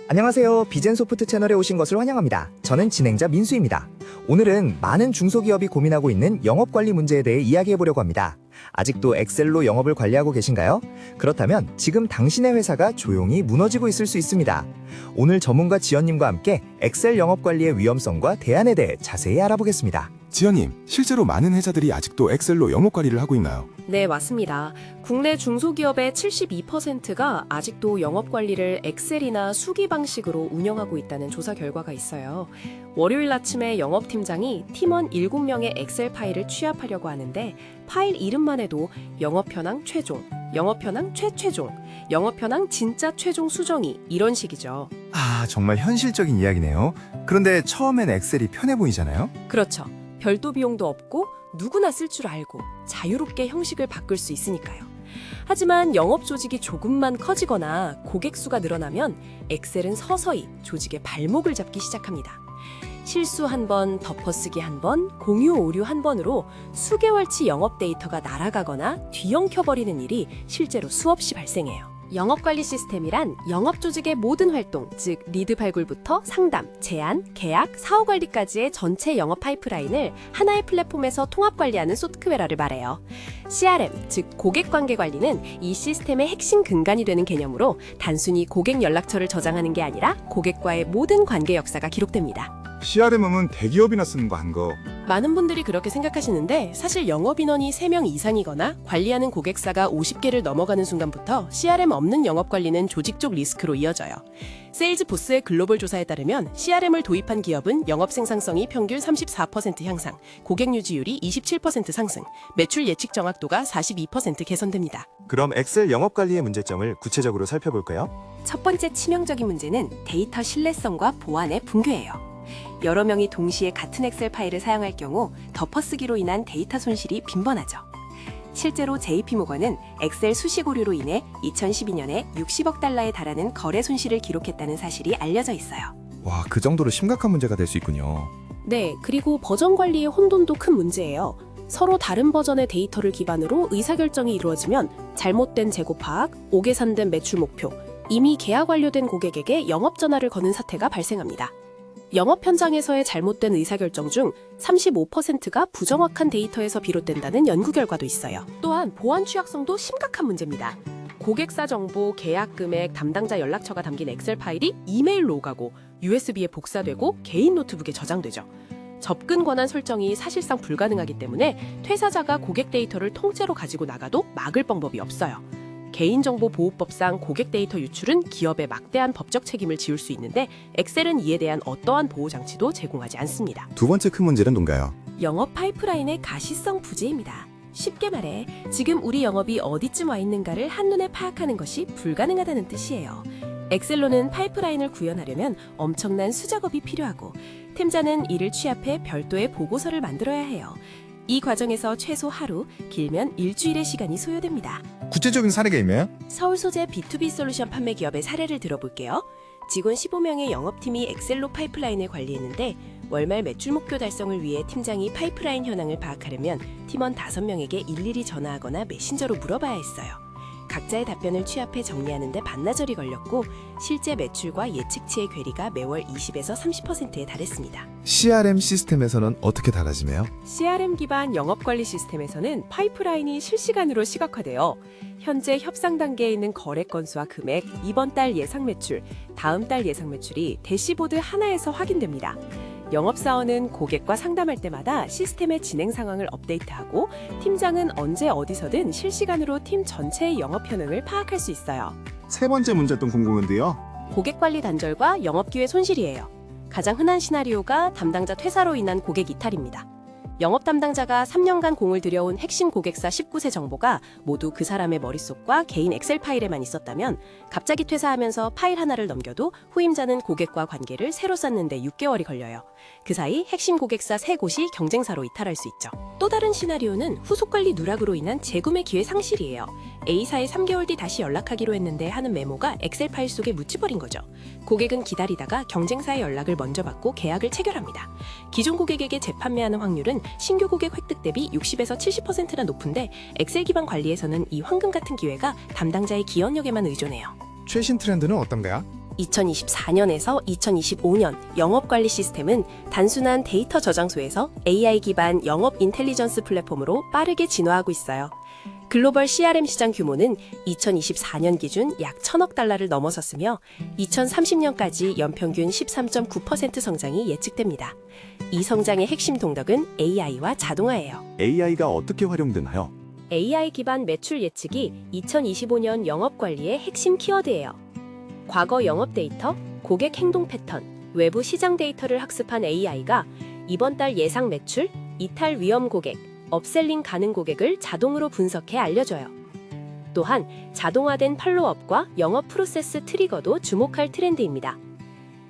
안녕하세요. 비젠소프트 채널에 오신 것을 환영합니다. 저는 진행자 민수입니다. 오늘은 많은 중소기업이 고민하고 있는 영업관리 문제에 대해 이야기해보려고 합니다. 아직도 엑셀로 영업을 관리하고 계신가요? 그렇다면 지금 당신의 회사가 조용히 무너지고 있을 수 있습니다. 오늘 전문가 지연님과 함께 엑셀 영업관리의 위험성과 대안에 대해 자세히 알아보겠습니다. 지연님, 실제로 많은 회사들이 아직도 엑셀로 영업 관리를 하고 있나요? 네, 맞습니다. 국내 중소기업의 72%가 아직도 영업관리를 엑셀이나 수기 방식으로 운영하고 있다는 조사 결과가 있어요. 월요일 아침에 영업팀장이 팀원 7명의 엑셀 파일을 취합하려고 하는데 파일 이름만 해도 영업현황 최종, 영업현황 최최종, 영업현황 진짜 최종 수정이 이런 식이죠. 정말 현실적인 이야기네요. 그런데 처음엔 엑셀이 편해 보이잖아요. 그렇죠. 별도 비용도 없고 누구나 쓸 줄 알고 자유롭게 형식을 바꿀 수 있으니까요. 하지만 영업 조직이 조금만 커지거나 고객 수가 늘어나면 엑셀은 서서히 조직의 발목을 잡기 시작합니다. 실수 한 번, 덮어쓰기 한 번, 공유 오류 한 번으로 수개월치 영업 데이터가 날아가거나 뒤엉켜버리는 일이 실제로 수없이 발생해요. 영업관리 시스템이란 영업 조직의 모든 활동, 즉 리드 발굴부터 상담, 제안, 계약, 사후 관리까지의 전체 영업 파이프라인을 하나의 플랫폼에서 통합 관리하는 소프트웨어를 말해요. CRM, 즉 고객 관계 관리는 이 시스템의 핵심 근간이 되는 개념으로 단순히 고객 연락처를 저장하는 게 아니라 고객과의 모든 관계 역사가 기록됩니다. CRM은 대기업이나 쓰는 거 한 거. 많은 분들이 그렇게 생각하시는데 사실 영업인원이 3명 이상이거나 관리하는 고객사가 50개를 넘어가는 순간부터 CRM 없는 영업관리는 조직적 리스크로 이어져요. 세일즈포스의 글로벌 조사에 따르면 CRM을 도입한 기업은 영업 생산성이 평균 34% 향상, 고객 유지율이 27% 상승, 매출 예측 정확도가 42% 개선됩니다. 그럼 엑셀 영업관리의 문제점을 구체적으로 살펴볼까요? 첫 번째 치명적인 문제는 데이터 신뢰성과 보안의 붕괴예요. 여러 명이 동시에 같은 엑셀 파일을 사용할 경우 덮어쓰기로 인한 데이터 손실이 빈번하죠. 실제로 JP모건은 엑셀 수식 오류로 인해 2012년에 60억 달러에 달하는 거래 손실을 기록했다는 사실이 알려져 있어요. 와, 그 정도로 심각한 문제가 될 수 있군요. 네, 그리고 버전 관리의 혼돈도 큰 문제예요. 서로 다른 버전의 데이터를 기반으로 의사결정이 이루어지면 잘못된 재고 파악, 오계산된 매출 목표, 이미 계약 완료된 고객에게 영업 전화를 거는 사태가 발생합니다. 영업 현장에서의 잘못된 의사결정 중 35%가 부정확한 데이터에서 비롯된다는 연구 결과도 있어요. 또한 보안 취약성도 심각한 문제입니다. 고객사 정보, 계약 금액, 담당자 연락처가 담긴 엑셀 파일이 이메일로 오가고 USB에 복사되고 개인 노트북에 저장되죠. 접근 권한 설정이 사실상 불가능하기 때문에 퇴사자가 고객 데이터를 통째로 가지고 나가도 막을 방법이 없어요. 개인정보보호법상 고객 데이터 유출은 기업의 막대한 법적 책임을 지을 수 있는데 엑셀은 이에 대한 어떠한 보호 장치도 제공하지 않습니다. 두 번째 큰 문제는 뭔가요? 영업 파이프라인의 가시성 부재입니다. 쉽게 말해 지금 우리 영업이 어디쯤 와 있는가를 한눈에 파악하는 것이 불가능하다는 뜻이에요. 엑셀로는 파이프라인을 구현하려면 엄청난 수작업이 필요하고 팀자는 이를 취합해 별도의 보고서를 만들어야 해요. 이 과정에서 최소 하루, 길면 일주일의 시간이 소요됩니다. 구체적인 사례가 있나요? 서울 소재 B2B 솔루션 판매 기업의 사례를 들어볼게요. 직원 15명의 영업팀이 엑셀로 파이프라인을 관리했는데 월말 매출 목표 달성을 위해 팀장이 파이프라인 현황을 파악하려면 팀원 5명에게 일일이 전화하거나 메신저로 물어봐야 했어요. 각자의 답변을 취합해 정리하는데 반나절이 걸렸고 실제 매출과 예측치의 괴리가 매월 20에서 30%에 달했습니다. CRM 시스템에서는 어떻게 달라지나요? CRM 기반 영업관리 시스템에서는 파이프라인이 실시간으로 시각화되어 현재 협상 단계에 있는 거래 건수와 금액, 이번 달 예상 매출, 다음 달 예상 매출이 대시보드 하나에서 확인됩니다. 영업사원은 고객과 상담할 때마다 시스템의 진행 상황을 업데이트하고 팀장은 언제 어디서든 실시간으로 팀 전체의 영업 현황을 파악할 수 있어요. 세 번째 문제점 궁금한데요. 고객 관리 단절과 영업 기회 손실이에요. 가장 흔한 시나리오가 담당자 퇴사로 인한 고객 이탈입니다. 영업 담당자가 3년간 공을 들여온 핵심 고객사 19세 정보가 모두 그 사람의 머릿속과 개인 엑셀 파일에만 있었다면 갑자기 퇴사하면서 파일 하나를 넘겨도 후임자는 고객과 관계를 새로 쌓는데 6개월이 걸려요. 그 사이 핵심 고객사 3곳이 경쟁사로 이탈할 수 있죠. 또 다른 시나리오는 후속 관리 누락으로 인한 재구매 기회 상실이에요. A사에 3개월 뒤 다시 연락하기로 했는데 하는 메모가 엑셀 파일 속에 묻혀버린 거죠. 고객은 기다리다가 경쟁사의 연락을 먼저 받고 계약을 체결합니다. 기존 고객에게 재판매하는 확률은 신규 고객 획득 대비 60에서 70%나 높은데 엑셀 기반 관리에서는 이 황금 같은 기회가 담당자의 기억력에만 의존해요. 최신 트렌드는 어떤가요? 2024년에서 2025년 영업관리 시스템은 단순한 데이터 저장소에서 AI 기반 영업 인텔리전스 플랫폼으로 빠르게 진화하고 있어요. 글로벌 CRM 시장 규모는 2024년 기준 약 1,000억 달러를 넘어섰으며 2030년까지 연평균 13.9% 성장이 예측됩니다. 이 성장의 핵심 동력은 AI와 자동화예요. AI가 어떻게 활용되나요? AI 기반 매출 예측이 2025년 영업 관리의 핵심 키워드예요. 과거 영업 데이터, 고객 행동 패턴, 외부 시장 데이터를 학습한 AI가 이번 달 예상 매출, 이탈 위험 고객, 업셀링 가능 고객을 자동으로 분석해 알려줘요. 또한 자동화된 팔로우업과 영업 프로세스 트리거도 주목할 트렌드입니다.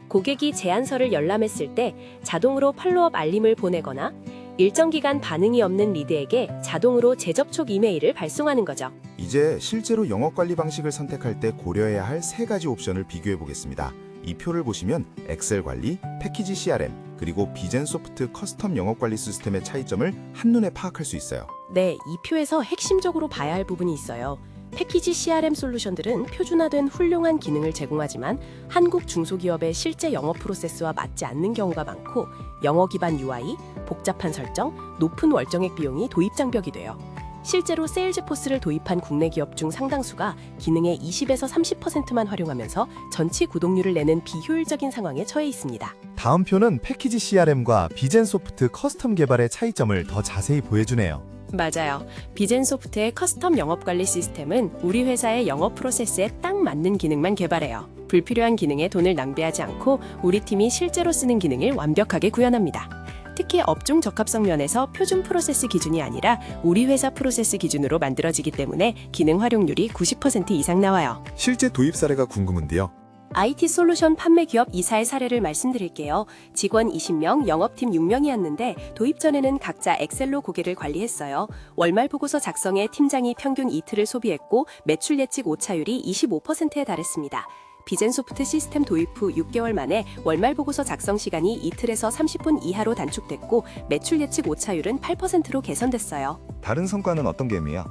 고객이 제안서를 열람했을 때 자동으로 팔로우업 알림을 보내거나 일정 기간 반응이 없는 리드에게 자동으로 재접촉 이메일을 발송하는 거죠. 이제 실제로 영업 관리 방식을 선택할 때 고려해야 할 세 가지 옵션을 비교해 보겠습니다. 이 표를 보시면 엑셀 관리, 패키지 CRM, 그리고 비젠소프트 커스텀 영업 관리 시스템의 차이점을 한눈에 파악할 수 있어요. 네, 이 표에서 핵심적으로 봐야 할 부분이 있어요. 패키지 CRM 솔루션들은 표준화된 훌륭한 기능을 제공하지만 한국 중소기업의 실제 영업 프로세스와 맞지 않는 경우가 많고 영어 기반 UI, 복잡한 설정, 높은 월정액 비용이 도입 장벽이 돼요. 실제로 세일즈포스를 도입한 국내 기업 중 상당수가 기능의 20에서 30%만 활용하면서 전치 구독률을 내는 비효율적인 상황에 처해 있습니다. 다음 표는 패키지 CRM과 비젠소프트 커스텀 개발의 차이점을 더 자세히 보여주네요. 맞아요. 비젠소프트의 커스텀 영업관리 시스템은 우리 회사의 영업 프로세스에 딱 맞는 기능만 개발해요. 불필요한 기능에 돈을 낭비하지 않고 우리 팀이 실제로 쓰는 기능을 완벽하게 구현합니다. 특히 업종 적합성 면에서 표준 프로세스 기준이 아니라 우리 회사 프로세스 기준으로 만들어지기 때문에 기능 활용률이 90% 이상 나와요. 실제 도입 사례가 궁금한데요. IT 솔루션 판매 기업 이사의 사례를 말씀드릴게요. 직원 20명, 영업팀 6명이었는데 도입 전에는 각자 엑셀로 고객을 관리했어요. 월말 보고서 작성에 팀장이 평균 이틀을 소비했고 매출 예측 오차율이 25%에 달했습니다. 비젠소프트 시스템 도입 후 6개월 만에 월말 보고서 작성 시간이 이틀에서 30분 이하로 단축됐고 매출 예측 오차율은 8%로 개선됐어요. 다른 성과는 어떤 게임이에요?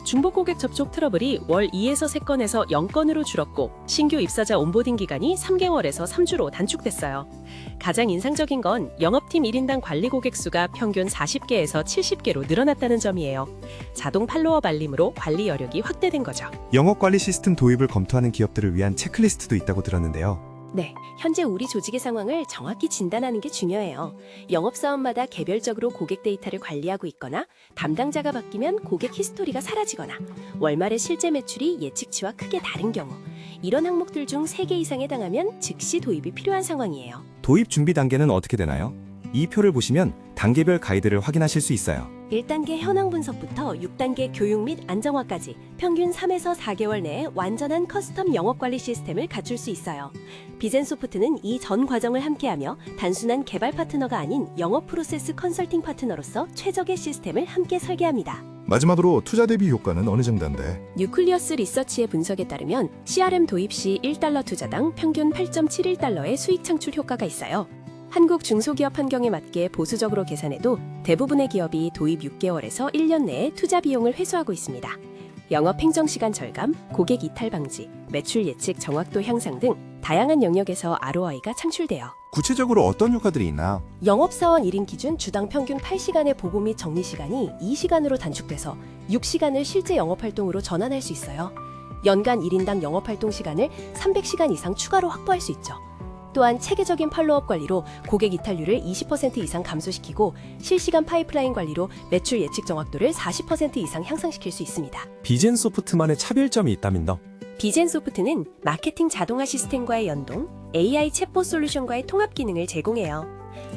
중복 고객 접촉 트러블이 월 2에서 3건에서 0건으로 줄었고 신규 입사자 온보딩 기간이 3개월에서 3주로 단축됐어요. 가장 인상적인 건 영업팀 1인당 관리 고객 수가 평균 40개에서 70개로 늘어났다는 점이에요. 자동 팔로업 알림으로 관리 여력이 확대된 거죠. 영업 관리 시스템 도입을 검토하는 기업들을 위한 체크리스트도 있다고 들었는데요. 네, 현재 우리 조직의 상황을 정확히 진단하는 게 중요해요. 영업사원마다 개별적으로 고객 데이터를 관리하고 있거나 담당자가 바뀌면 고객 히스토리가 사라지거나 월말의 실제 매출이 예측치와 크게 다른 경우 이런 항목들 중 3개 이상에 해당하면 즉시 도입이 필요한 상황이에요. 도입 준비 단계는 어떻게 되나요? 이 표를 보시면 단계별 가이드를 확인하실 수 있어요. 1단계 현황 분석부터 6단계 교육 및 안정화까지 평균 3에서 4개월 내에 완전한 커스텀 영업관리 시스템을 갖출 수 있어요. 비젠소프트는 이 전 과정을 함께하며 단순한 개발 파트너가 아닌 영업 프로세스 컨설팅 파트너로서 최적의 시스템을 함께 설계합니다. 마지막으로 투자 대비 효과는 어느 정도인데? 뉴클리어스 리서치의 분석에 따르면 CRM 도입 시 1달러 투자당 평균 8.71달러의 수익 창출 효과가 있어요. 한국 중소기업 환경에 맞게 보수적으로 계산해도 대부분의 기업이 도입 6개월에서 1년 내에 투자 비용을 회수하고 있습니다. 영업 행정 시간 절감, 고객 이탈 방지, 매출 예측 정확도 향상 등 다양한 영역에서 ROI가 창출돼요. 구체적으로 어떤 효과들이 있나요? 영업사원 1인 기준 주당 평균 8시간의 보고 및 정리 시간이 2시간으로 단축돼서 6시간을 실제 영업활동으로 전환할 수 있어요. 연간 1인당 영업활동 시간을 300시간 이상 추가로 확보할 수 있죠. 또한 체계적인 팔로업 관리로 고객 이탈률을 20% 이상 감소시키고 실시간 파이프라인 관리로 매출 예측 정확도를 40% 이상 향상시킬 수 있습니다. 비젠소프트만의 차별점이 있다면요? 비젠소프트는 마케팅 자동화 시스템과의 연동, AI 챗봇 솔루션과의 통합 기능을 제공해요.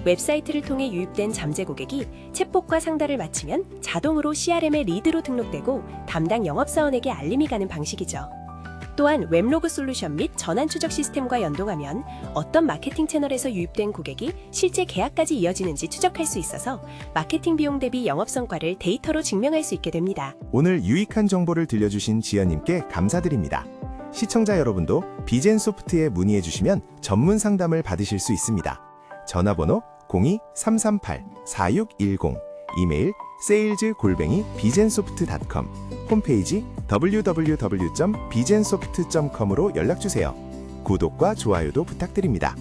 웹사이트를 통해 유입된 잠재 고객이 챗봇과 상담을 마치면 자동으로 CRM의 리드로 등록되고 담당 영업사원에게 알림이 가는 방식이죠. 또한 웹로그 솔루션 및 전환 추적 시스템과 연동하면 어떤 마케팅 채널에서 유입된 고객이 실제 계약까지 이어지는지 추적할 수 있어서 마케팅 비용 대비 영업 성과를 데이터로 증명할 수 있게 됩니다. 오늘 유익한 정보를 들려주신 지연님께 감사드립니다. 시청자 여러분도 비젠소프트에 문의해 주시면 전문 상담을 받으실 수 있습니다. 전화번호 02-338-4610, 이메일 sales@bijensoft.com, 홈페이지 www.bijensoft.com으로 연락주세요. 구독과 좋아요도 부탁드립니다.